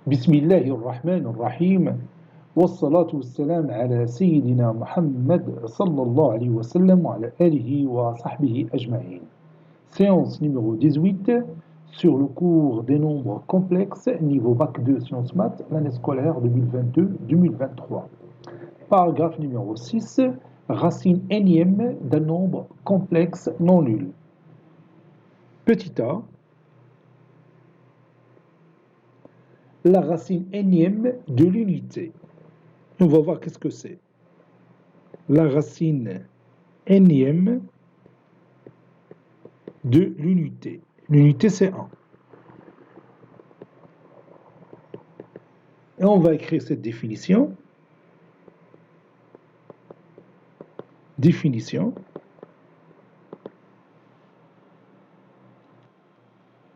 بسم الله الرحمن الرحيم والصلاة والسلام على سيدنا محمد صلى الله عليه وسلم وعلى آله وصحبه أجمعين. Séance numéro 18 sur le cours des nombres complexes niveau bac 2 sciences maths l'année scolaire 2022-2023. Paragraphe numéro 6, racine énième d'un nombre complexe non nul. Petit a, la racine énième de l'unité. On va voir qu'est-ce que c'est. La racine énième de l'unité. L'unité, c'est 1. Et on va écrire cette définition. Définition.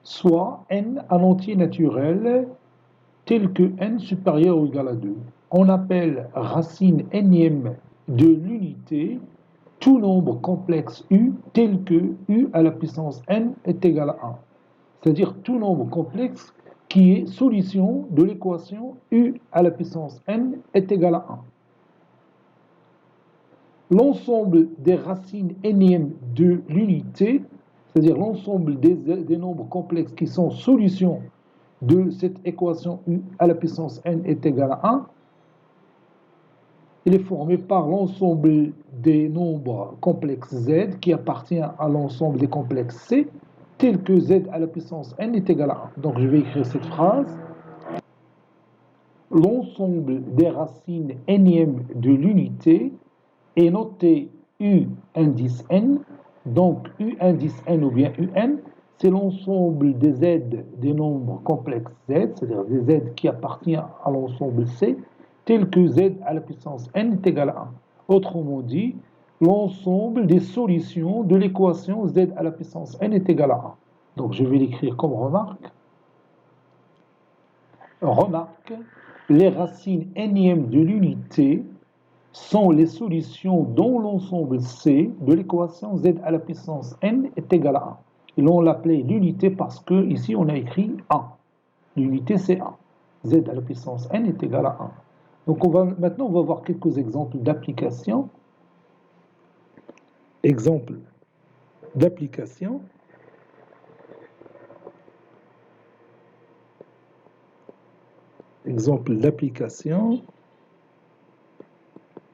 Soit n un entier naturel tel que n supérieur ou égal à 2. On appelle racine énième de l'unité tout nombre complexe u tel que u à la puissance n est égal à 1. C'est-à-dire tout nombre complexe qui est solution de l'équation u à la puissance n est égal à 1. L'ensemble des racines énièmes de l'unité, c'est-à-dire l'ensemble des nombres complexes qui sont solutions de cette équation u à la puissance n est égal à 1, il est formé par l'ensemble des nombres complexes z qui appartient à l'ensemble des complexes c, tel que z à la puissance n est égal à 1. Donc je vais écrire cette phrase. L'ensemble des racines énièmes de l'unité est noté u indice n. Donc u indice n ou bien un, c'est l'ensemble des z des nombres complexes z, c'est-à-dire des z qui appartiennent à l'ensemble c, tel que z à la puissance n est égal à 1. Autrement dit, l'ensemble des solutions de l'équation z à la puissance n est égal à 1. Donc je vais l'écrire comme remarque. Remarque, les racines énièmes de l'unité sont les solutions dont l'ensemble C de l'équation z à la puissance n est égal à 1. Et l'on l'appelait l'unité parce que ici on a écrit 1. L'unité c'est 1. Z à la puissance n est égal à 1. Donc maintenant on va voir quelques exemples d'application. Exemple d'application. Exemple d'application.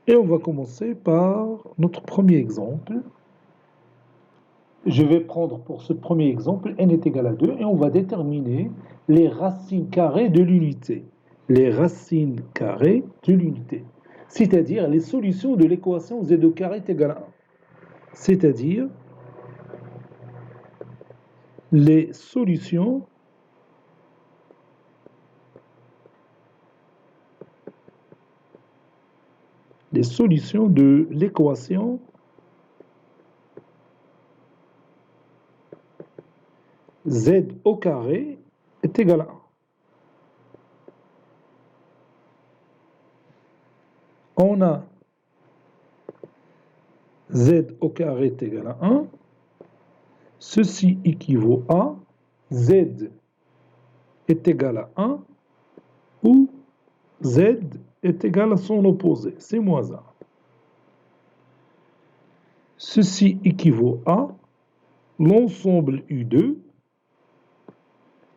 Et on va commencer par notre premier exemple. Je vais prendre pour ce premier exemple n est égal à 2 et on va déterminer les racines carrées de l'unité. Les racines carrées de l'unité. C'est-à-dire les solutions de l'équation z au carré est égal à 1. C'est-à-dire les solutions de l'équation z au carré est égal à 1. On a z au carré est égal à 1. Ceci équivaut à z est égal à 1 ou z est égal à son opposé, c'est moins 1. Ceci équivaut à l'ensemble U2.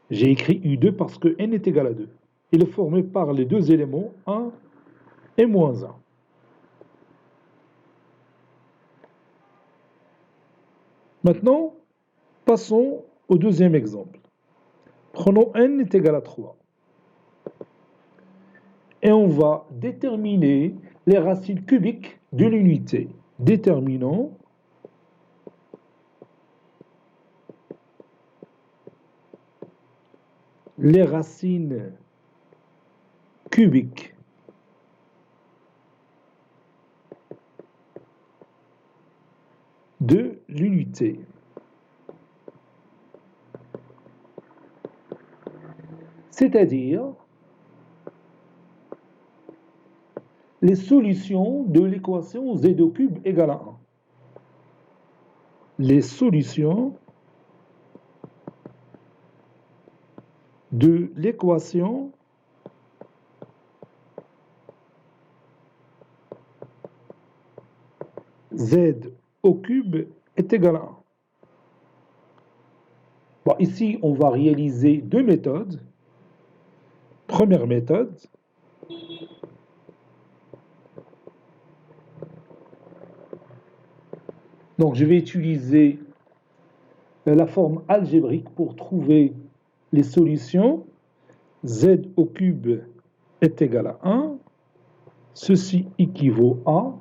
J'ai écrit U2 parce que n est égal à 2. Il est formé par les deux éléments 1 et moins 1. Maintenant, passons au deuxième exemple. Prenons n est égal à 3. Et on va déterminer les racines cubiques de l'unité. Déterminons les racines cubiques de l'unité. C'est-à-dire les solutions de l'équation z au cube égale à 1. Les solutions de l'équation z au cube est égal à 1. Bon, ici, on va réaliser deux méthodes. Première méthode, donc je vais utiliser la forme algébrique pour trouver les solutions. Z au cube est égal à 1. Ceci équivaut à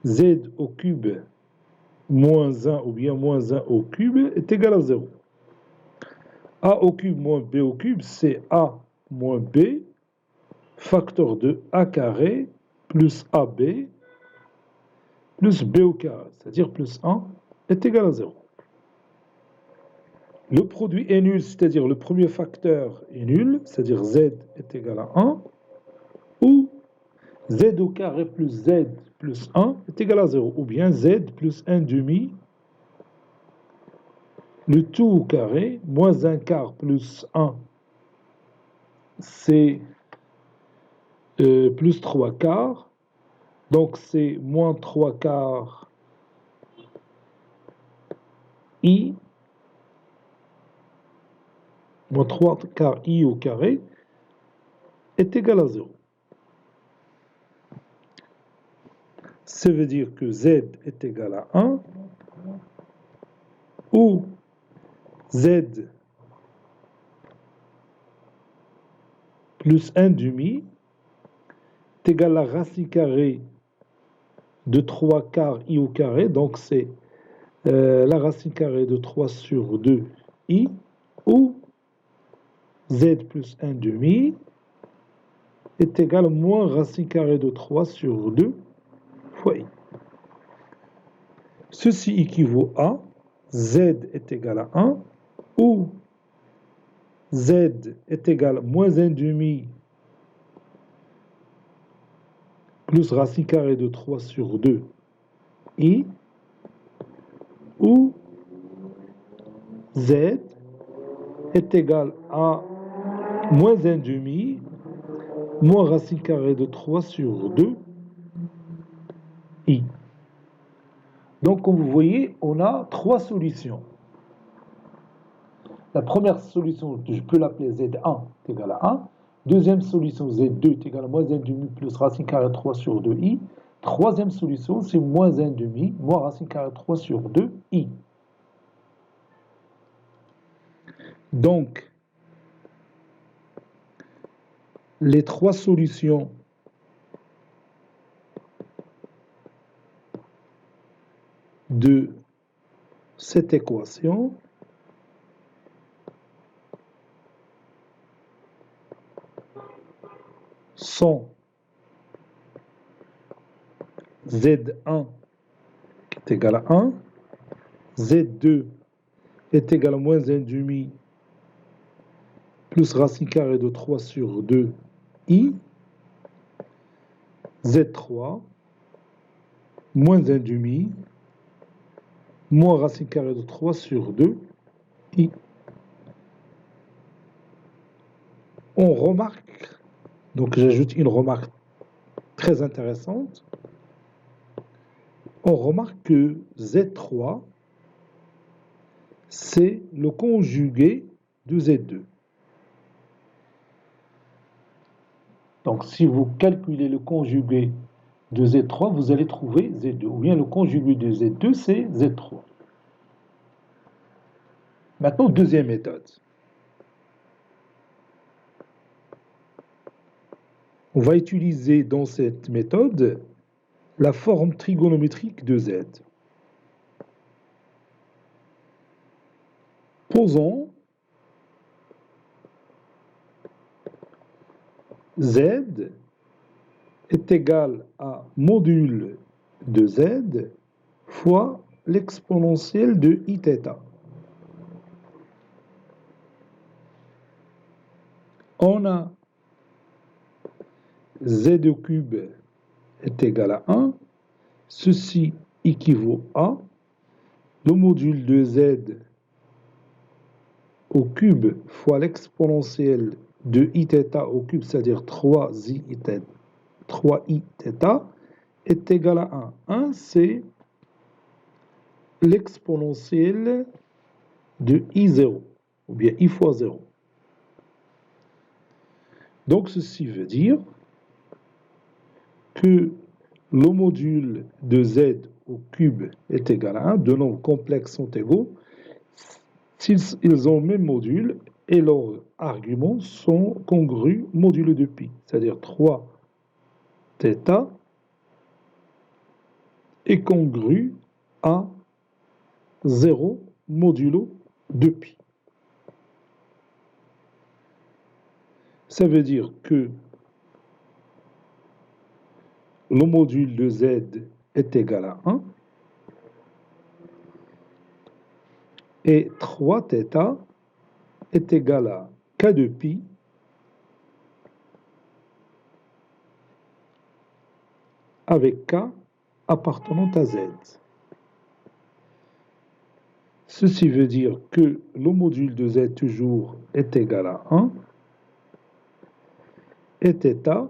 z au cube moins 1 ou bien moins 1 au cube est égal à 0. A au cube moins B au cube, c'est A moins B, facteur de A carré plus AB plus B au carré, c'est-à-dire plus 1, est égal à 0. Le produit est nul, c'est-à-dire le premier facteur est nul, c'est-à-dire Z est égal à 1, ou Z au carré plus Z plus 1 est égal à 0, ou bien Z plus 1 demi, le tout au carré, moins 1 quart plus 1, c'est plus 3 quarts, donc c'est moins 3 quarts I, moins 3 quarts I au carré, est égal à 0. Ça veut dire que Z est égal à 1, ou Z plus 1 demi est égal à la racine carrée de 3 quarts I au carré, donc c'est la racine carrée de 3 sur 2 I, ou Z plus 1 demi est égal à moins racine carrée de 3 sur 2 fois I. Ceci équivaut à Z est égal à 1, ou Z est égal à moins 1 demi plus racine carrée de 3 sur 2 I, ou Z est égal à moins 1 demi moins racine carrée de 3 sur 2 I. Donc, comme vous voyez, on a trois solutions. La première solution, je peux l'appeler Z1 est égal à 1. Deuxième solution, Z2 est égal à moins 1 demi plus racine carrée de 3 sur 2i. Troisième solution, c'est moins 1 demi moins racine carrée de 3 sur 2i. Donc, les trois solutions de cette équation sont Z1 est égal à 1, Z2 est égal à moins 1 demi plus racine carrée de 3 sur 2i, Z3 moins 1 demi moins racine carrée de 3 sur 2i. On remarque, donc j'ajoute une remarque très intéressante, on remarque que Z3, c'est le conjugué de Z2. Donc si vous calculez le conjugué de Z3, vous allez trouver Z2. Ou bien le conjugué de Z2, c'est Z3. Maintenant, deuxième méthode. On va utiliser dans cette méthode la forme trigonométrique de Z. Posons Z est égal à module de Z fois l'exponentielle de Iθ. On a Z au cube est égal à 1. Ceci équivaut à le module de Z au cube fois l'exponentielle de Iθ au cube, c'est-à-dire 3i θ, est égal à 1. 1, c'est l'exponentielle de I0, ou bien I fois 0. Donc ceci veut dire que le module de z au cube est égal à 1, deux nombres complexes sont égaux, s'ils ont le même module et leurs arguments sont congrus modulo de pi, c'est-à-dire 3 θ est congru à 0 modulo de pi. Ça veut dire que le module de z est égal à 1 et 3θ est égal à k de pi avec k appartenant à z. Ceci veut dire que le module de z toujours est égal à 1 et θ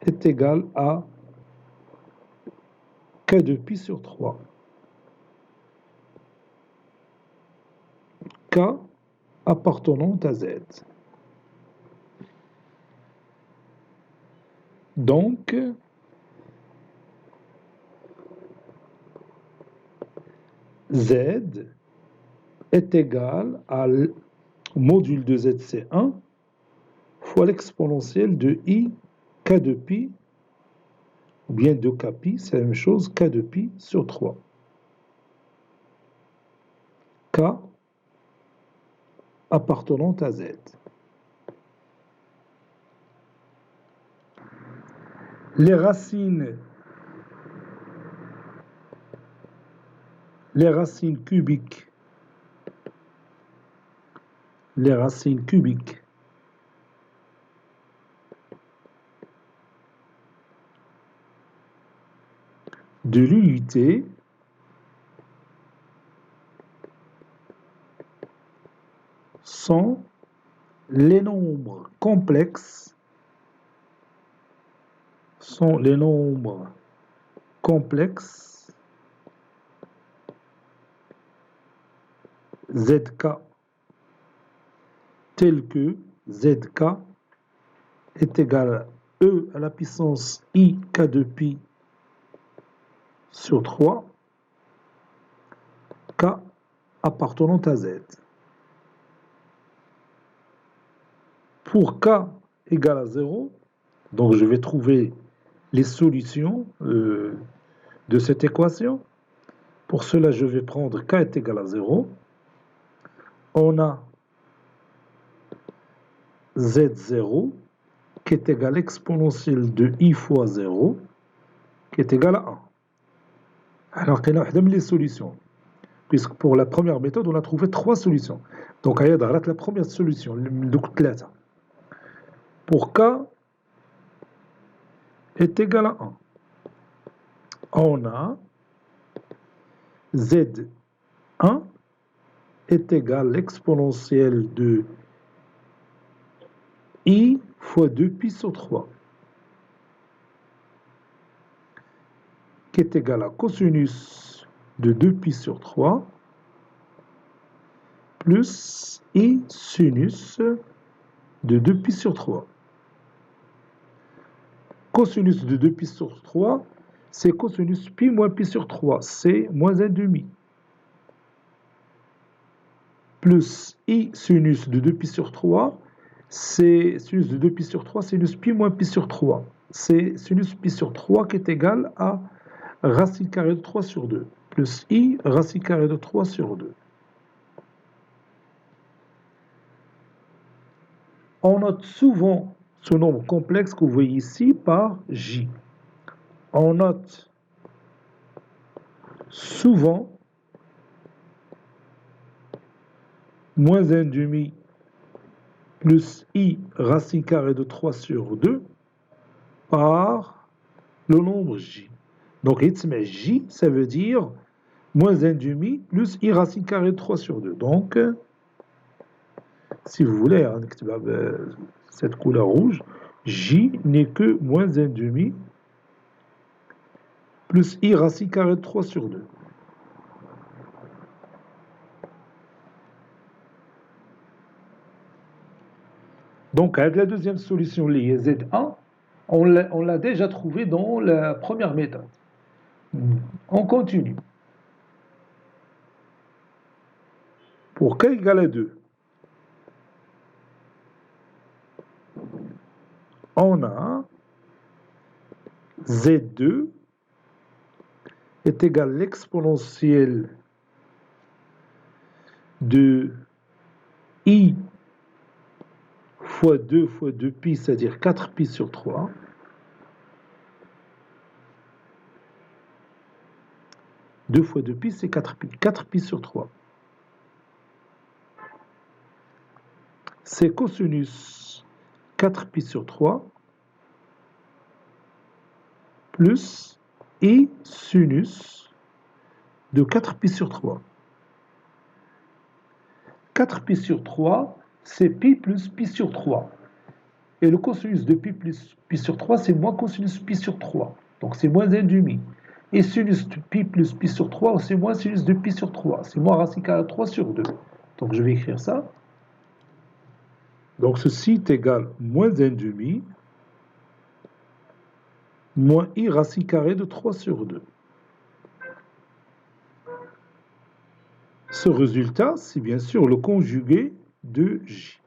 est égal à k de pi sur 3. K appartenant à z. Donc, z est égal à module de z, c'est 1, fois l'exponentielle de i k de pi, ou bien de k pi, c'est la même chose, k de pi sur 3. K appartenant à z. Les racines cubiques de l'unité sont les nombres complexes zk tels que zk est égal à e à la puissance i k de pi sur 3, k appartenant à z. Pour k égale à 0, donc je vais trouver les solutions de cette équation. Pour cela, je vais prendre k est égal à 0. On a z0 qui est égal à l'exponentielle de i fois 0 qui est égal à 1. Alors, on a les solutions. Puisque pour la première méthode, on a trouvé 3 solutions. Donc, on a la première solution, pour k est égal à 1. On a z1 est égal à l'exponentielle de i fois 2pi sur 3 qui est égal à cosinus de 2pi sur 3 plus i sinus de 2pi sur 3. Cosinus de 2pi sur 3, c'est cosinus pi moins pi sur 3, c'est moins 1,5. Plus i sinus de 2pi sur 3, c'est sinus de 2pi sur 3, sinus pi moins pi sur 3. C'est sinus pi sur 3 qui est égal à racine carrée de 3 sur 2, plus i racine carrée de 3 sur 2. On note souvent ce nombre complexe que vous voyez ici par j. On note souvent moins 1,5 plus i racine carrée de 3 sur 2 par le nombre j. Donc, j, ça veut dire moins 1,5 plus i racine carrée de 3 sur 2. Donc, si vous voulez, cette couleur rouge, j n'est que moins 1,5 plus i racine carrée de 3 sur 2. Donc, avec la deuxième solution, les Z1, on l'a déjà trouvé dans la première méthode. On continue. Pour k égale à 2, on a Z2 est égal à l'exponentielle de I fois 2pi, c'est-à-dire 4pi sur 3. Deux fois 2pi, c'est 4pi. 4pi sur 3. C'est cosinus 4pi sur 3 plus I sinus de 4pi sur 3. 4pi sur 3, c'est pi plus pi sur 3. Et le cosinus de pi plus pi sur 3, c'est moins cosinus pi sur 3. Donc c'est moins 1 demi. Et sinus de pi plus pi sur 3, c'est moins sinus de pi sur 3. C'est moins racine carrée 3 sur 2. Donc je vais écrire ça. Donc ceci est égal à moins 1 demi moins i racine carrée de 3 sur 2. Ce résultat, c'est bien sûr le conjugué de J.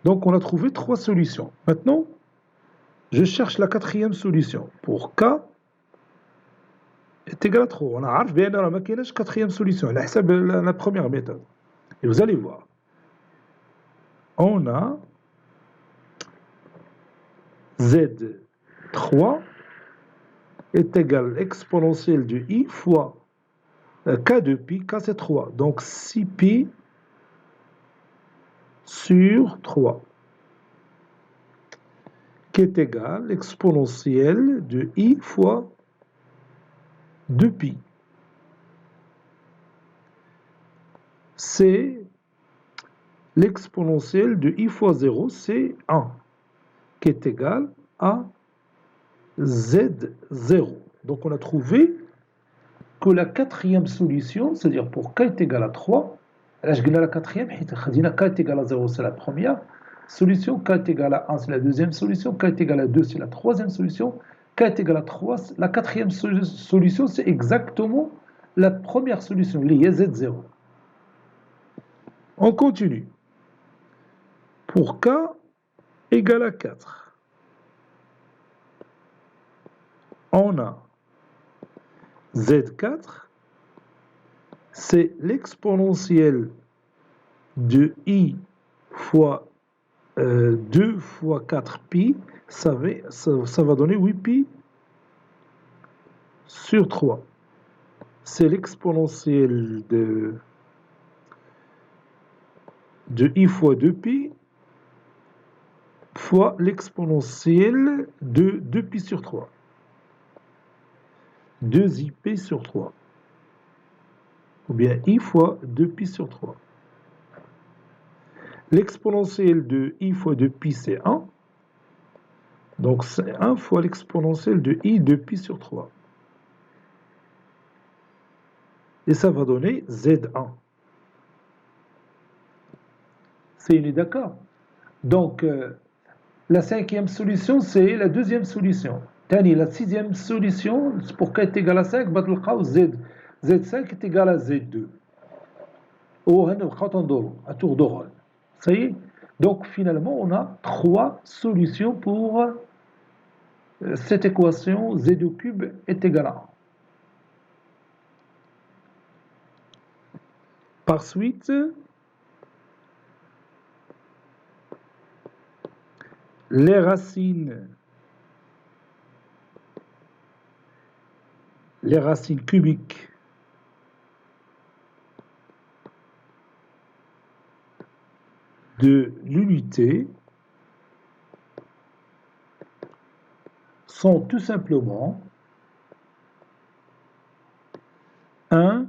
Donc on a trouvé 3 solutions. Maintenant, je cherche la quatrième solution. Pour K est égal à 3. On a bien la quatrième solution. La première méthode. Et vous allez voir. On a Z3 est égal à l'exponentielle de I fois K de pi. K c'est 3. Donc 6pi sur 3. Qui est égal à l'exponentielle de I fois 2pi. C'est l'exponentielle de I fois 0, c'est 1, qui est égal à Z0. Donc on a trouvé que la quatrième solution, c'est-à-dire pour k est égal à 3, là je gagne la quatrième, k est égal à 0, c'est la première solution, k est égal à 1, c'est la deuxième solution, k est égal à 2, c'est la troisième solution, k est égal à 3, la quatrième solution, c'est exactement la première solution, liée Z0. On continue. Pour k égale à 4, on a Z4, c'est l'exponentielle de I fois 2 fois 4pi, ça va donner 8pi sur 3. C'est l'exponentielle de I fois 2pi fois l'exponentielle de 2pi sur 3. 2ip sur 3. Ou bien I fois 2pi sur 3. L'exponentielle de I fois 2pi, c'est 1. Donc c'est 1 fois l'exponentielle de I de pi sur 3. Et ça va donner Z1. C'est d'accord. Donc, la cinquième solution, c'est la deuxième solution. La sixième solution, pour k est égal à 5, Z5 est égal à Z2. À tour de rôle. Ça y est. Donc, finalement, on a 3 solutions pour cette équation Z au cube est égal à 1. Par suite, les racines cubiques de l'unité sont tout simplement 1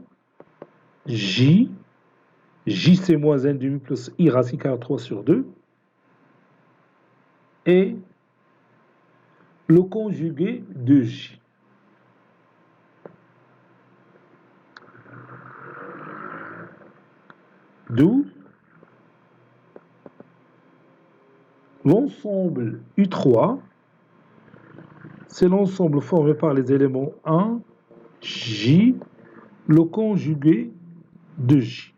J c'est moins 1 demi plus I racine carrée 3 sur 2, et le conjugué de J. D'où L'ensemble U3, c'est l'ensemble formé par les éléments 1, J, le conjugué de J.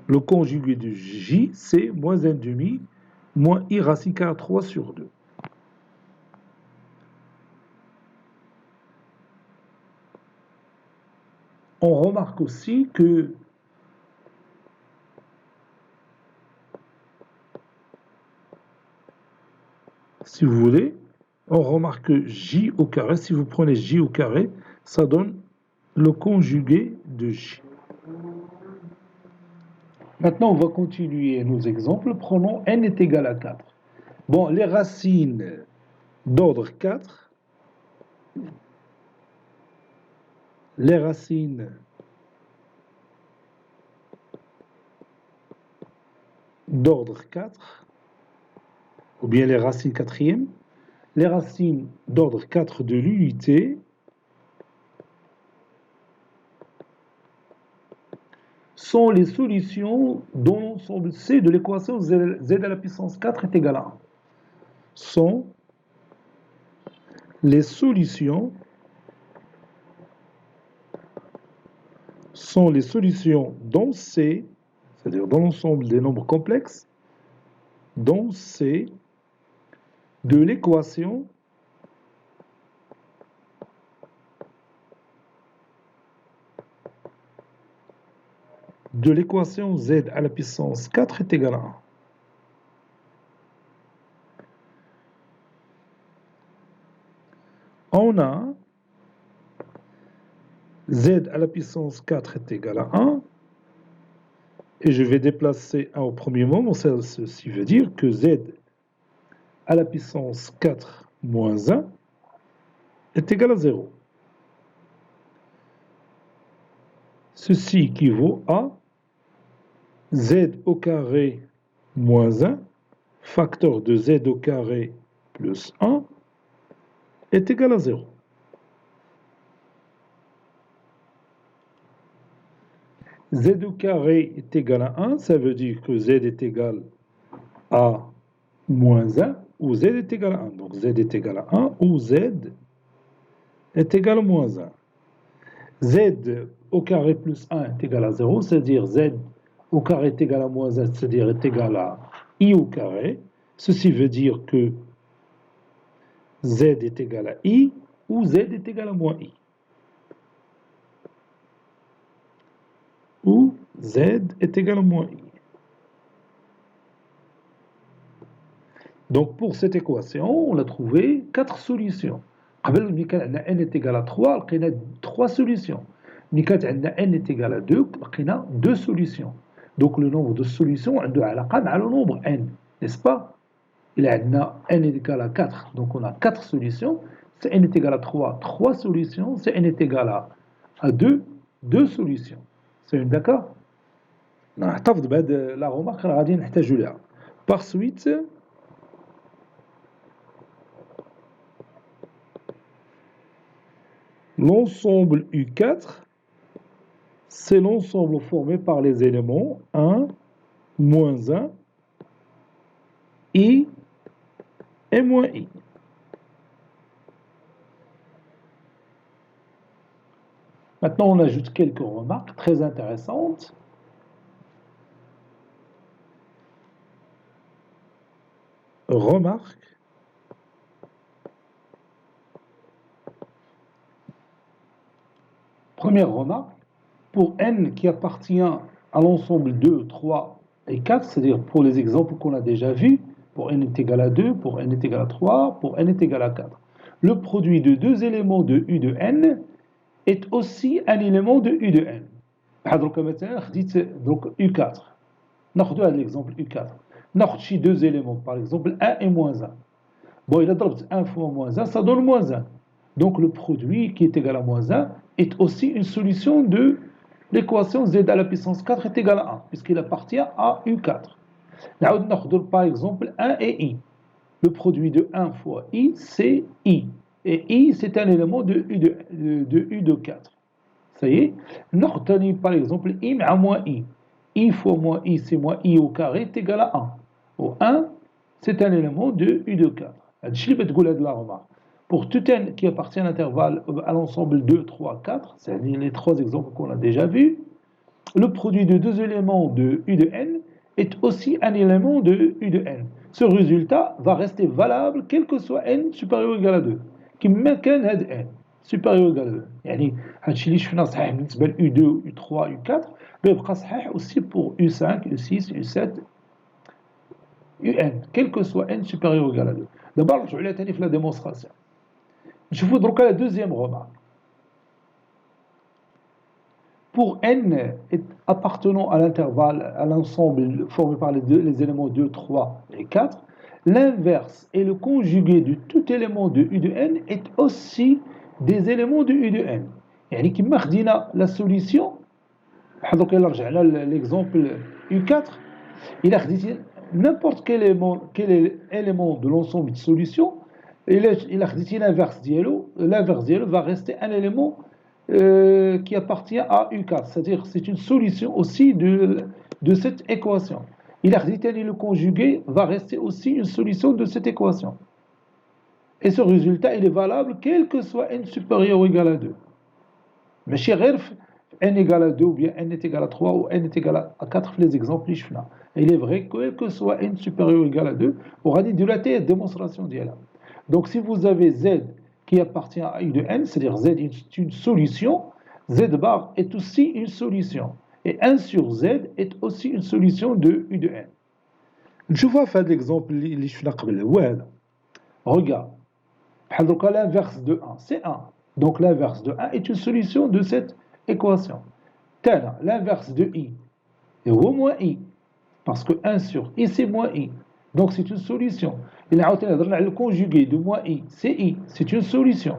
Le conjugué de J, c'est moins 1 demi, moins I racine carré 3 sur 2. On remarque aussi que si vous voulez, on remarque que J au carré, si vous prenez J au carré, ça donne le conjugué de J. Maintenant, on va continuer nos exemples. Prenons n est égal à 4. Bon, les racines d'ordre 4, les racines d'ordre 4, ou bien les racines quatrièmes, les racines d'ordre 4 de l'unité sont les solutions dans l'ensemble C de l'équation z à la puissance 4 est égal à 1. Sont les solutions dans C, c'est-à-dire dans l'ensemble des nombres complexes, dans C de l'équation z à la puissance 4 est égal à 1. On a z à la puissance 4 est égal à 1, et je vais déplacer 1 au premier moment, ceci veut dire que z à la puissance 4 moins 1 est égal à 0. Ceci équivaut à z au carré moins 1, facteur de z au carré plus 1, est égal à 0. Z au carré est égal à 1, ça veut dire que z est égal à moins 1 ou z est égal à 1. Donc z est égal à 1 ou z est égal à moins 1. Z au carré plus 1 est égal à 0, c'est-à-dire z au carré est égal à moins 1, c'est-à-dire est égal à I au carré. Ceci veut dire que z est égal à I ou z est égal à moins I. Ou z est égal à moins I. Donc pour cette équation, on a trouvé 4 solutions. قبل ملي كان عندنا n est égal à 3 لقينا 3 solutions. ملي كانت عندنا n est égal à 2 لقينا 2 solutions. Donc le nombre de solutions عنده علاقة مع le nombre n, n'est-ce pas? Il y a n est égal à 4, donc on a 4 solutions. Si n est égal à 3, 3 solutions. Si n est égal à 2, 2 solutions. C'est d'accord? نحتفظ بهذه la remarque اللي غادي نحتاجوا لها. Par suite, l'ensemble U4, c'est l'ensemble formé par les éléments 1, moins 1, I et moins I. Maintenant, on ajoute quelques remarques très intéressantes. Remarque. Première remarque, pour n qui appartient à l'ensemble 2, 3 et 4, c'est-à-dire pour les exemples qu'on a déjà vus, pour n est égal à 2, pour n est égal à 3, pour n est égal à 4. Le produit de deux éléments de U de n est aussi un élément de U de n. Donc U4. ناخذ هذا l'exemple U4. ناخذ شي deux éléments, par exemple 1 et moins 1. Bon, il a ضربت 1 fois moins 1, ça donne moins 1. Donc le produit qui est égal à moins 1 est aussi une solution de l'équation z à la puissance 4 est égal à 1, puisqu'il appartient à U4. Par exemple 1 et I. Le produit de 1 fois I, c'est I. Et I, c'est un élément de U de 4. Ça y est. ناخذ par exemple I مع moins I. I fois moins I, c'est moins I au carré, est égal à 1. Ou 1, c'est un élément de U de 4. هادشي اللي بتقول هاد la remarque. Pour tout n qui appartient à l'intervalle, à l'ensemble 2, 3, 4, c'est-à-dire les trois exemples qu'on a déjà vus, le produit de deux éléments de U de n est aussi un élément de U de n. Ce résultat va rester valable quel que soit n supérieur ou égal à 2. كما كان هاد n supérieur ou égal à 2. يعني هادشي اللي شفنا صحيح بالنسبة ل U2, U3, U4 بيبقى صحيح aussi pour U5, U6, U7, UN, quel que soit n supérieur ou égal à 2. دابا نرجعوا لها ثاني في la démonstration. نشوفوا دروكا la deuxième remarque. Pour n appartenant à l'intervalle, à l'ensemble formé par les éléments 2, 3 et 4, l'inverse et le conjugué de tout élément de U de n est aussi des éléments de U de n. يعني كما خدينا la solution, بحال دوكا إلا رجعنا l'exemple U4, إلا خديتي n'importe quel élément de l'ensemble de solution, إلا خديتي l'inverse ديالو va rester un élément qui appartient à U4, c'est-à-dire c'est une solution aussi de cette équation. Il a dit le conjugué va rester aussi une solution de cette équation. Et ce résultat, il est valable quel que soit n supérieur ou égal à 2. Mais chez RERF, n égale à 2 ou bien n est égal à 3 ou n est égal à 4, les exemples, il est vrai que quel que soit n supérieur ou égal à 2, on aura dit de la démonstration d'IA. Donc si vous avez z qui appartient à U de n, c'est-à-dire z est une solution, z bar est aussi une solution. Et 1 sur z est aussi une solution de U de n. نشوفها في هذا l'exemple اللي شفنا قبل هو هذا. Regarde. بحال دركا l'inverse de 1, c'est 1. Donc l'inverse de 1 est une solution de cette équation. Tel, l'inverse de i est au moins i. Parce que 1 sur i, c'est moins i. Donc c'est une solution. Il a le conjugué de moins i, c'est i, c'est une solution.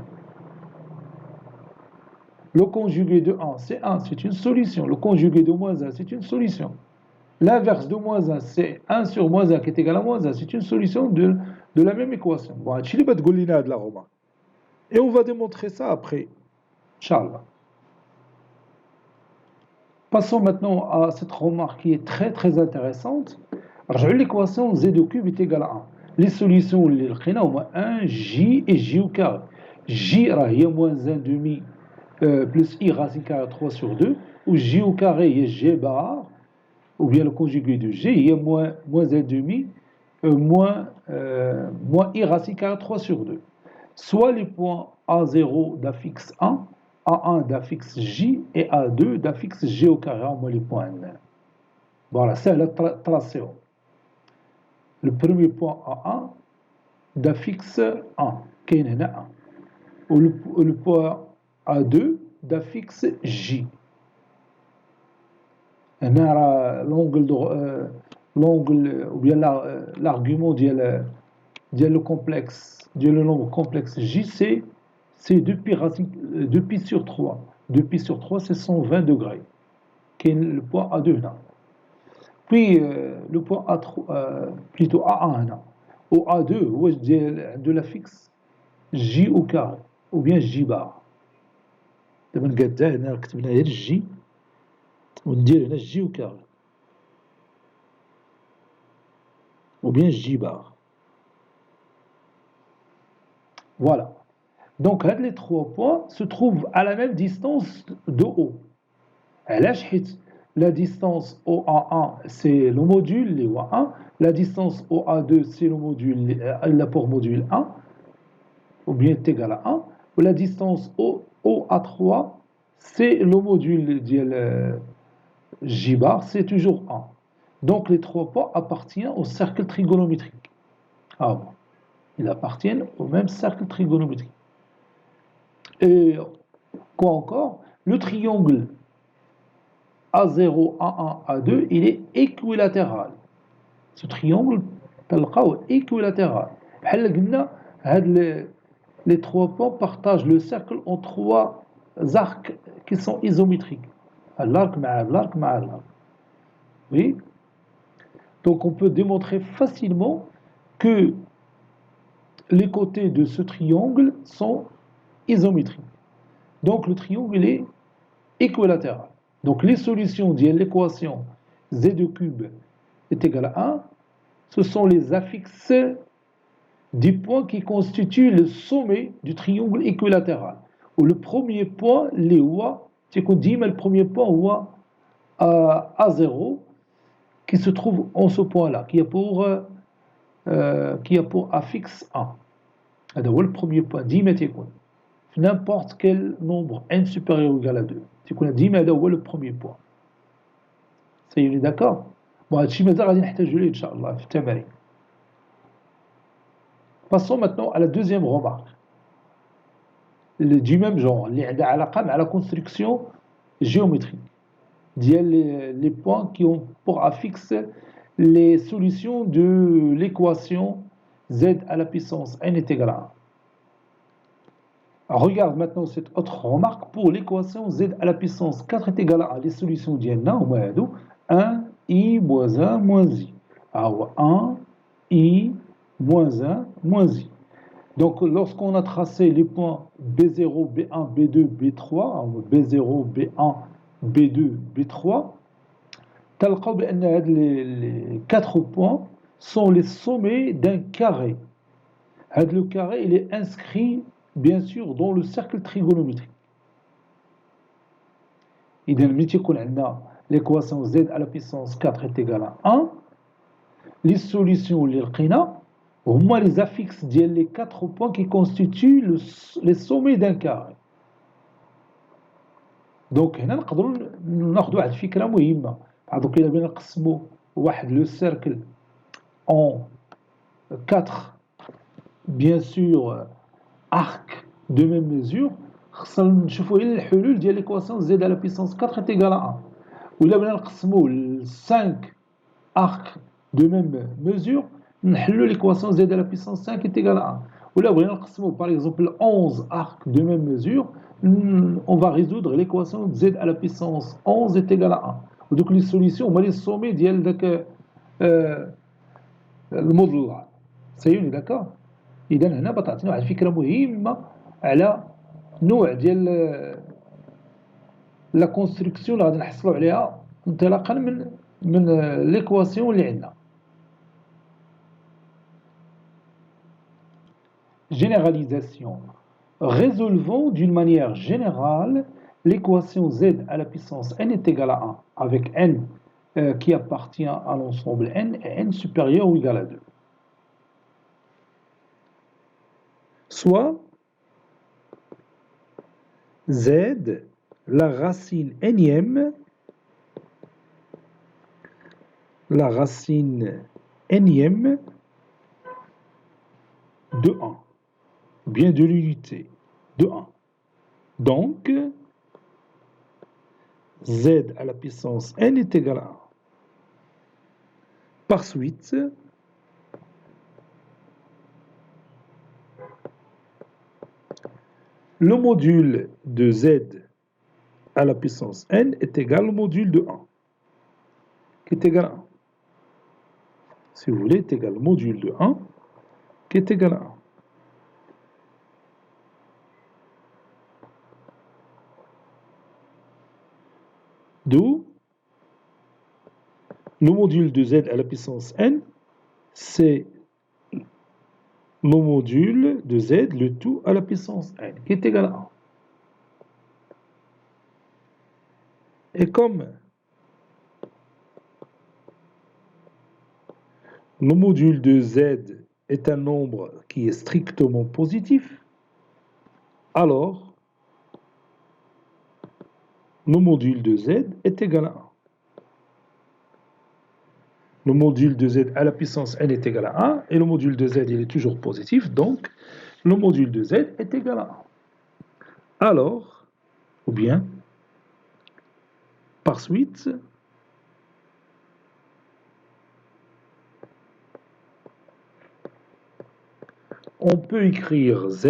Le conjugué de 1, c'est 1, c'est une solution. Le conjugué de moins 1, c'est une solution. L'inverse de moins 1, c'est 1 sur moins 1 qui est égal à moins 1, c'est une solution de la même équation. Bon, de la remarque. Et on va démontrer ça après. Inch'Allah. Passons maintenant à cette remarque qui est très très intéressante. Alors, l'équation z au cube est égal à 1. Les solutions, les moins 1, j et j au carré. J est moins 1 demi plus i racine carré 3 sur 2, ou j au carré est g bar, ou bien le conjugué de g, il y a moins 1 demi moins i racine carré 3 sur 2. Soit les points A0 d'affixe 1, A1 d'affixe j et A2 d'affixe g au carré, en moins les points n. Voilà, c'est le tracé. Le premier point A1 d'affixe 1, qui est 1. Ou le point A2 d'affixe J. L'angle ou bien l'argument le complexe, le nombre complexe J, c'est 2pi sur 3. 2pi sur 3, c'est 120 degrés, qui est le point A2. Puis le point A3, plutôt A1, au A2, de l'affixe J au carré, ou bien J bar. دابا نقادها هنا كتبنا غير الجي وندير هنا الجي au carré, ou bien J bar. Voilà. Donc les trois points se trouvent à la même distance de O. La distance OA1, c'est le module, les OA1. La distance OA2, c'est le module, l'apport module 1, ou bien est égal à 1. Ou la distance OA3, c'est le module J bar, c'est toujours 1. Donc les trois points appartiennent au cercle trigonométrique. Ah bon, ils appartiennent au même cercle trigonométrique. Et quoi encore? Le triangle A0, A1, A2, il est équilatéral. Ce triangle, est équilatéral. Les trois points partagent le cercle en trois arcs qui sont isométriques. L'arc, l'arc, l'arc. Oui. Donc on peut démontrer facilement que les côtés de ce triangle sont isométriques. Donc le triangle est équilatérale. Donc les solutions de l'équation z de cube est égal à 1, ce sont les affixes des points qui constituent le sommet du triangle équilatéral. Où le premier point, les oua, c'est qu'on dit, mais le premier point oua à 0, qui se trouve en ce point-là, qui a pour affixe 1. C'est le premier point, 10 mètres n'importe quel nombre n supérieur ou égal à 2. C'est qu'on a dit, mais c'est le premier point. Ça y est, d'accord? Bon, هادشي مازال غادي نحتاجو ليه إن شاء الله في التمارين. Passons maintenant à la deuxième remarque. Du même genre, اللي عندها علاقة مع la construction géométrique. Les points qui ont pour affixe les solutions de l'équation z à la puissance n est égal à 1. Regarde maintenant cette autre remarque. Pour l'équation z à la puissance 4 est égal à 1, les solutions ديالنا هما هادو 1 i moins 1 moins i. Alors 1 i moins 1 moins i. Donc lorsqu'on a tracé les points B0, B1, B2, B3, B0, B1, B2, B3, تلقاو بأن هاد les 4 points sont les sommets d'un carré. Le carré il est inscrit bien sûr dans le cercle trigonométrique. إذا ملي تيكون عندنا l'équation z à la puissance 4 est égale à 1, les solutions اللي لقينا هما les affixes ديال les 4 points qui constituent les sommets d'un carré. Donc هنا نقدروا ناخذوا واحد الفكره مهمه. Donc إلا بغينا نقسموا واحد le cercle en 4 bien sûr arcs de même mesure, خصنا نشوفوا هنا الحلول ديال l'équation z à la puissance 4 est égal à 1. وإلا بغينا نقسموا 5 arcs de même mesure, نحلوا l'équation z à la puissance 5 est égal à 1. وإلا بغينا نقسموا par exemple 11 arcs de même mesure, on va résoudre l'équation z à la puissance 11 est égal à 1. Donc les solutions هما les sommets ديال داك المضلع. سيوني d'accord. إذا هنا بتعطينا واحد الفكرة مهمة على نوع ديال لا كونستركسيون اللي غادي نحصلوا عليها انطلاقا من ليكواسيون اللي عندنا. Généralisation. Résolvons d'une manière générale l'équation z à la puissance n est égale à 1 avec n qui appartient à l'ensemble n et n supérieur ou égal à 2. Soit z, la racine énième de 1, bien de l'unité de 1. Donc, z à la puissance n est égal à 1. Par suite, le module de z à la puissance n est égal au module de 1, qui est égal à 1. Si vous voulez, est égal au module de 1, qui est égal à 1. D'où le module de z à la puissance n, c'est le module de z, le tout à la puissance n, qui est égal à 1. Et comme le module de z est un nombre qui est strictement positif, alors le module de z est égal à 1. Le module de z à la puissance n est égal à 1 et le module de z il est toujours positif, donc le module de z est égal à 1. Alors, ou bien, par suite, on peut écrire z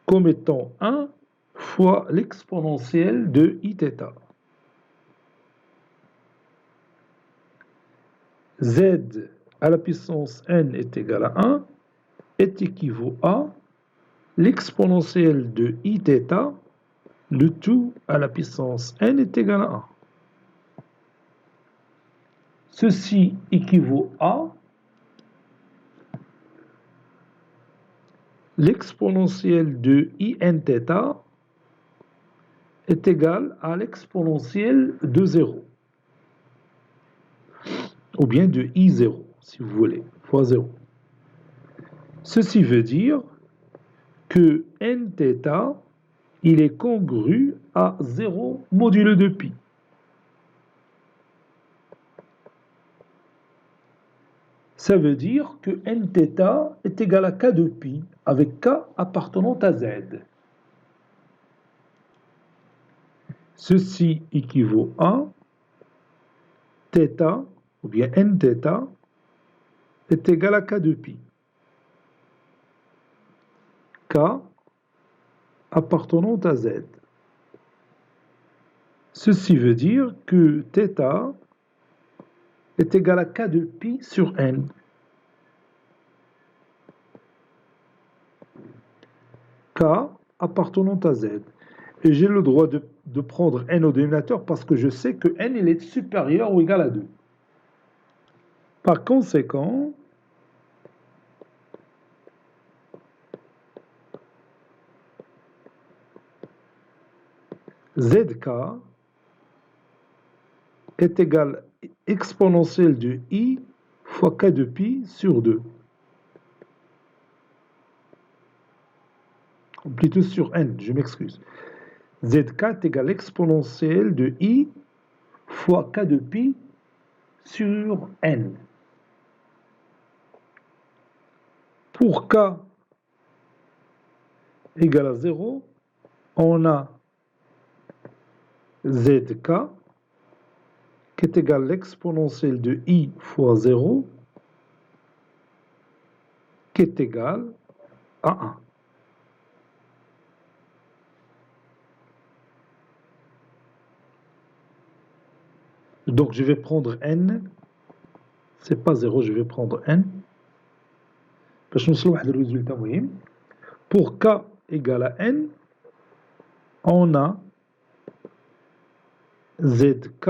comme étant 1 fois l'exponentielle de iθ. Z à la puissance n est égal à 1 est équivaut à l'exponentielle de iθ le tout à la puissance n est égal à 1. Ceci équivaut à l'exponentielle de in θ est égal à l'exponentielle de 0. Ou bien de I0, si vous voulez, fois 0. Ceci veut dire que nθ, il est congru à 0 modulo de pi. Ça veut dire que nθ est égal à k de pi, avec k appartenant à z. Ceci équivaut à θ, ou bien nθ, est égal à k de pi. K appartenant à z. Ceci veut dire que θ est égal à k de pi sur n. K appartenant à z. Et j'ai le droit de prendre n au dénominateur parce que je sais que n il est supérieur ou égal à 2. Par conséquent, zk est égal à exponentielle de i fois k de pi sur 2. Ou plutôt sur n, je m'excuse. Zk est égal à exponentielle de i fois k de pi sur n. Pour k égale à 0, on a zk qui est égal à l'exponentielle de i fois 0 qui est égal à 1. Donc je vais prendre n, c'est pas 0, je vais prendre n. Le résultat pour k égale à n, on a zk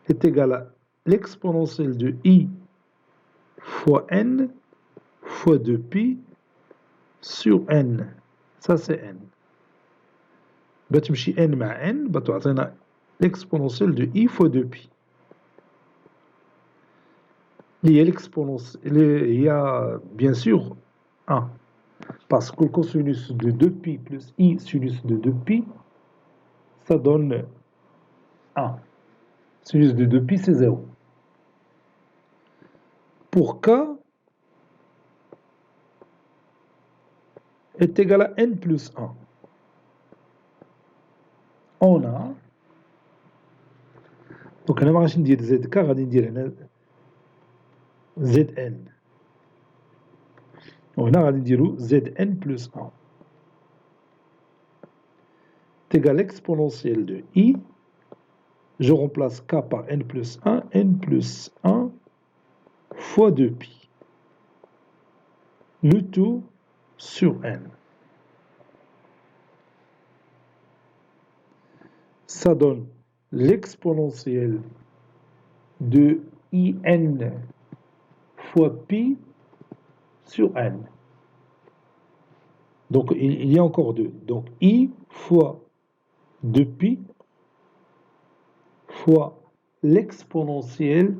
est égal à l'exponentielle de i fois n fois 2pi sur n. Ça c'est n. بتمشي n مع n بتعطينا l'exponentielle de i fois 2pi. Il y a l'exponentielle, il y a bien sûr 1. Parce que le cosinus de 2pi plus i sinus de 2pi, ça donne 1. Sinus de 2pi, c'est 0. Pour k est égal à n plus 1, on a, donc أنا ما غاديش ندير zk, غادي ندير هنا zn. وهنا غادي نديرو zn plus 1 est égal à l'exponentielle de i. Je remplace k par n plus 1 fois 2pi. Le tout sur n. Ça donne l'exponentielle de in fois pi sur n. Donc il y a encore 2. Donc i fois 2pi fois l'exponentielle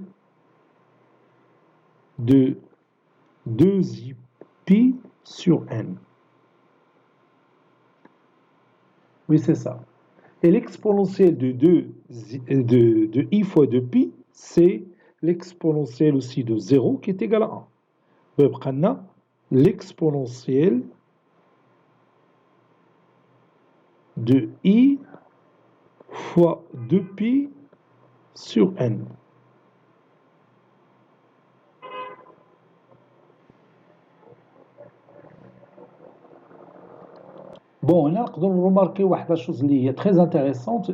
de 2pi sur n. Oui, c'est ça. Et l'exponentielle de i fois 2pi, c'est l'exponentielle aussi de 0 qui est égal à 1. On a l'exponentielle de i fois 2pi sur n. بون هنا نقدروا نروماركيو واحد لاشوز اللي هي تري انتريسونت.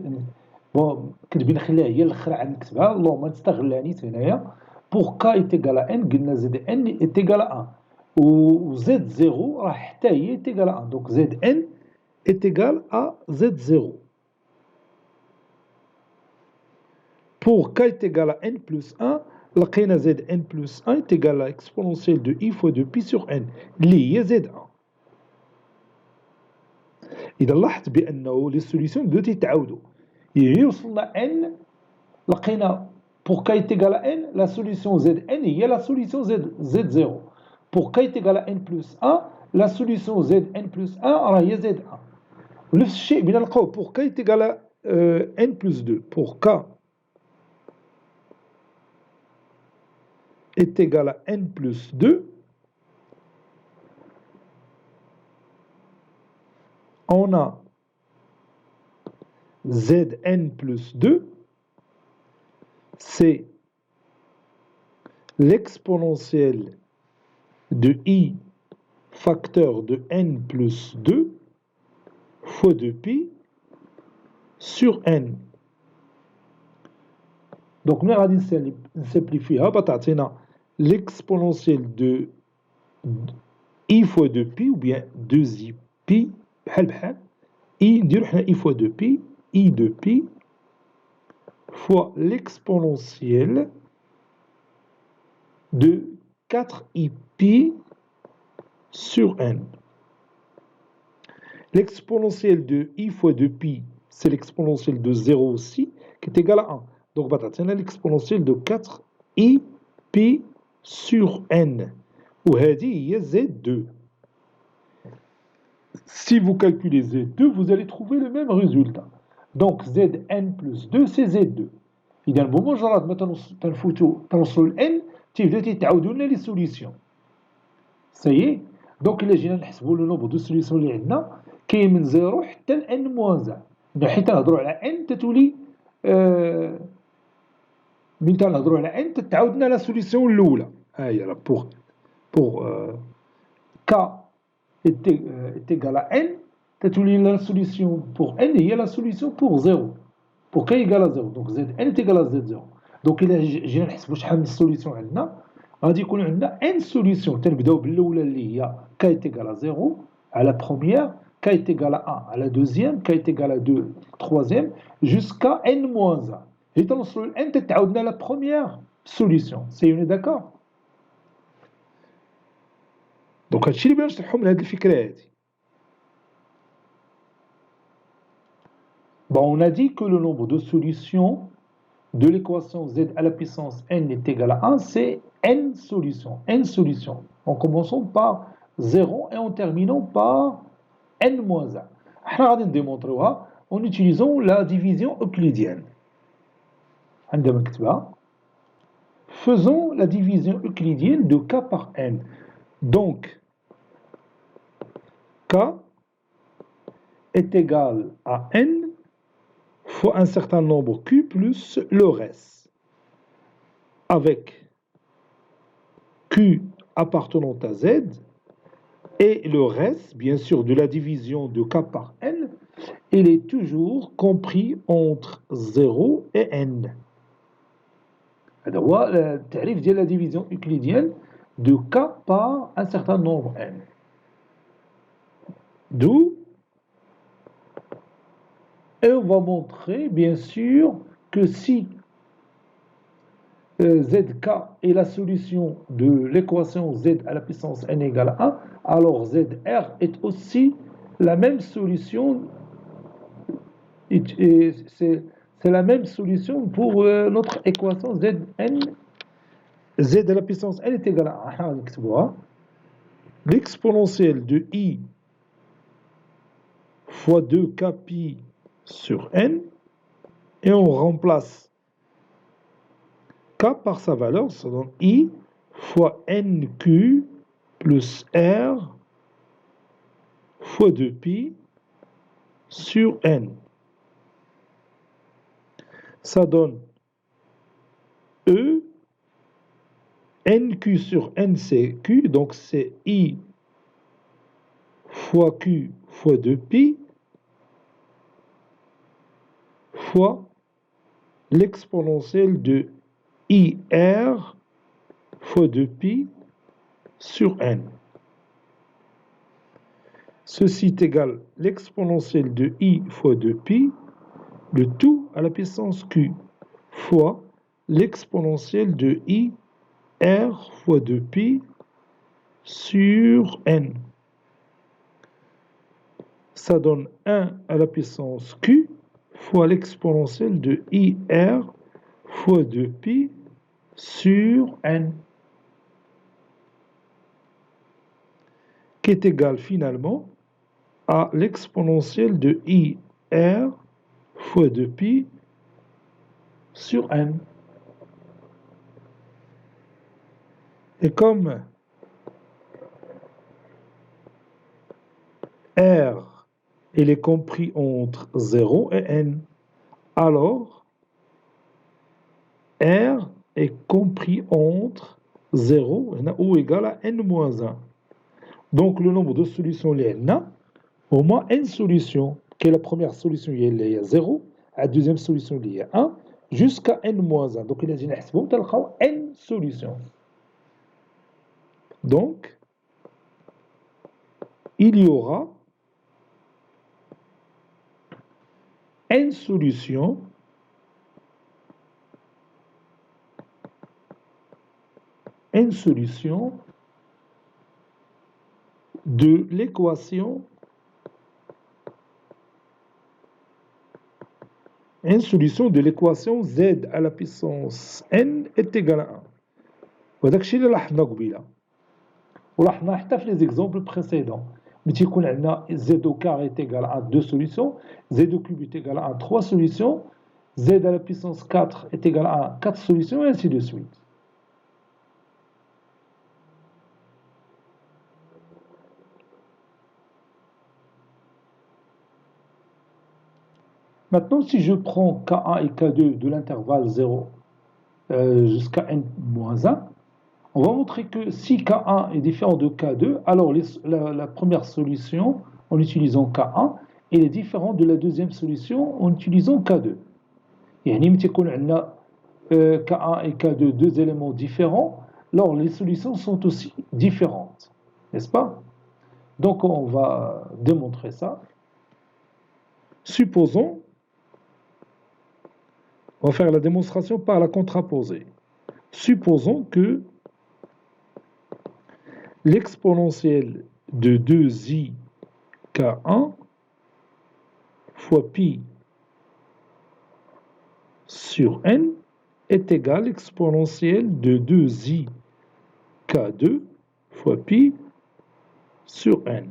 بون كتبين نخليها هي الاخر عاد نكتبها، اللهم نستغلانيت هنايا. بوغ كا ايت ايكال ان قلنا زد ان ايت ايكال 1 و زد 0 راه حتى هي ايت ايكال 1. دونك زد ان est égal à Z0. Pour k est égal à n plus 1, لقينا Zn plus 1 est égal à exponentielle de i fois 2pi sur n اللي هي Z1. إذا لاحظت بأنه les solutions بداو تيتعاودوا. يعني وصلنا n لقينا pour k est égal à n, la solution Zn هي la solution Z0. Pour k est égal à n plus 1, la solution Zn plus 1 راه هي Z1. ونفس الشيء بنا نلقاو pour k est égal à n plus 2. Pour k est égal à n plus 2, on a Zn plus 2, c'est l'exponentielle de i facteur de n plus 2 fois 2pi sur n. Donc, nous allons simplifier. L'exponentielle de i fois 2pi ou bien 2i pi i fois 2pi i de pi fois l'exponentielle de 4i pi sur n. L'exponentielle de i fois 2pi, c'est l'exponentielle de 0 aussi, qui est égale à 1. Donc, on a l'exponentielle de 4i pi sur n. Ou il y a Z2. Si vous calculez Z2, vous allez trouver le même résultat. Donc, Zn plus 2, c'est Z2. إذا بمجرد ما توصلوا ل n تيبداو تيتعاودوا لنا لي سوليسيون. سي دونك إلا جينا نحسبوا لو نومبر دو سوليسيون اللي عندنا كاين من 0 حتى ل n موان 1. حيت نهضروا على n تتولي من تنهضروا على n تتعاود لنا لا سوليسيون الأولى. ها هي راه pour k est égal à n, la solution pour n est la solution pour 0. Pour k égale à 0. Donc Zn est égal à Z0. Donc il y a une solution. غادي يكون عندنا n solution. تنبداو بالاولى اللي هي k est égal à 0 à la première, k est égal à 1 à la deuxième, k est égal à 2 troisième, jusqu'à n-1. Et تنوصلوا ل n تتعاودنا la première solution. C'est on est d'accord? Donc هادشي اللي بغينا نشرحو من هاد الفكرة هادي. Bon, on a dit que le nombre de solutions de l'équation z à la puissance n est égal à 1, c'est n solutions. N solutions. En commençant par 0 et en terminant par n-1. احنا غادي نديمونطريوها en utilisant la division euclidienne. عندما نكتبها faisons la division euclidienne de k par n. Donc, k est égal à n fois un certain nombre q plus le reste, avec q appartenant à z et le reste, bien sûr, de la division de k par n, il est toujours compris entre 0 et n. هذا هو التعريف ديال la division euclidienne de k par un certain nombre n. D'où et on va montrer bien sûr que si zk est la solution de l'équation z à la puissance n égale à 1, alors zr est aussi la même solution, et c'est la même solution pour notre équation z à la puissance n est égal à 1. L'exponentielle de i fois 2k pi sur n, et on remplace k par sa valeur, ça donne i fois nq plus r fois 2pi sur n. Ça donne e, nq sur n c'est q, donc c'est i fois q fois 2pi fois l'exponentielle de ir fois 2pi sur n. Ceci est égal à l'exponentielle de i fois 2pi, le tout à la puissance q, fois l'exponentielle de i r fois 2pi sur n. Ça donne 1 à la puissance q fois l'exponentielle de ir fois 2pi sur n, qui est égal finalement à l'exponentielle de ir fois 2pi sur n. Et comme r il est compris entre 0 et n, alors r est compris entre 0 ou égal à n-1. Donc le nombre de solutions il y a au moins n solutions. Quelle est la première solution? Il y a 0, la deuxième solution il y a 1, jusqu'à n-1. Donc il y a n solutions. Donc il y aura n solutions de l'équation z à la puissance n est égal à 1. وهذاك الشيء اللي لاحظنا قبيله ولاحظنا حتى في les exemples précédents. Mais تيكون عندنا z au carré est égal à 2 solutions, z au cube est égal à 3 solutions, z à la puissance 4 est égal à 4 solutions, et ainsi de suite. Maintenant, si je prends K1 et K2 de l'intervalle 0 jusqu'à n-1, on va montrer que si K1 est différent de K2, alors la première solution en utilisant K1 elle est différente de la deuxième solution en utilisant K2. يعني متى يكون عندنا K1 et K2 deux éléments différents, alors les solutions sont aussi différentes, n'est-ce pas? Donc on va démontrer ça. Supposons, on va faire la démonstration par la contraposée. Supposons que l'exponentielle de 2i K1 fois pi sur n est égal à l'exponentielle de 2i K2 fois pi sur n.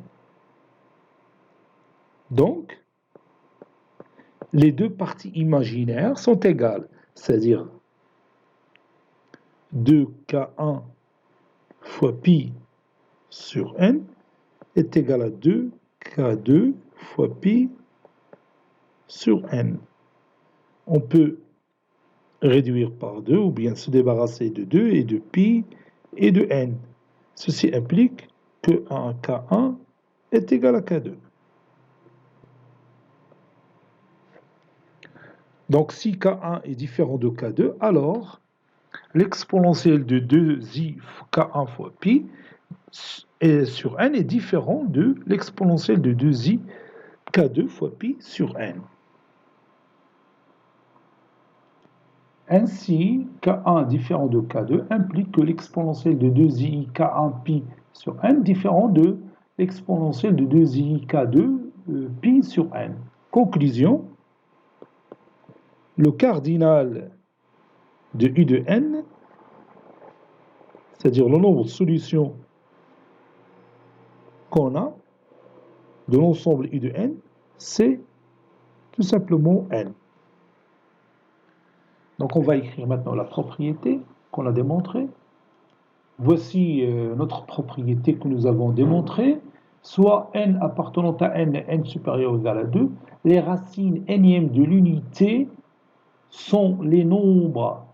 Donc, les deux parties imaginaires sont égales, c'est-à-dire 2K1 fois pi sur n est égal à 2K2 fois pi sur n. On peut réduire par 2 ou bien se débarrasser de 2 et de pi et de n. Ceci implique que K1 est égal à K2. Donc si K1 est différent de K2, alors l'exponentielle de 2i K1 fois pi sur n est différent de l'exponentielle de 2i K2 fois pi sur n. Ainsi, K1 différent de K2 implique que l'exponentielle de 2i K1 pi sur n est différent de l'exponentielle de 2i K2 pi sur n. Conclusion, le cardinal de U de n, c'est-à-dire le nombre de solutions qu'on a de l'ensemble U de n, c'est tout simplement n. Donc on va écrire maintenant la propriété qu'on a démontrée. Voici notre propriété que nous avons démontrée. Soit n appartenant à n, n supérieur ou égal à 2, les racines n'ièmes de l'unité sont les nombres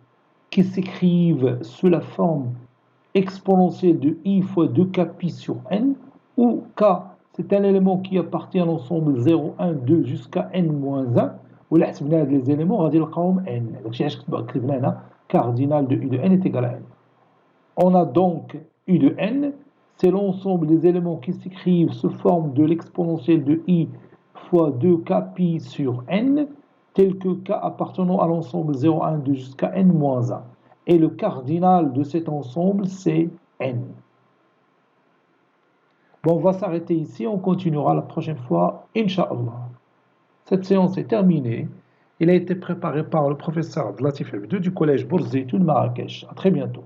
qui s'écrivent sous la forme exponentielle de i fois 2k pi sur n, où k c'est un élément qui appartient à l'ensemble 0, 1, 2 jusqu'à n-1, ولا حسبنا هاد les éléments غادي نلقاوهم n. داكشي علاش كتبنا هنا cardinal de u de n est égal à n. On a donc u de n, c'est l'ensemble des éléments qui s'écrivent sous forme de l'exponentielle de i fois 2k pi sur n, tel que k appartenant à l'ensemble 0, 1, 2 jusqu'à n moins 1. Et le cardinal de cet ensemble, c'est n. Bon, on va s'arrêter ici, on continuera la prochaine fois, Inch'Allah. Cette séance est terminée. Il a été préparé par le professeur Latif Abdou du collège Bourzeitoun Marrakech. À très bientôt.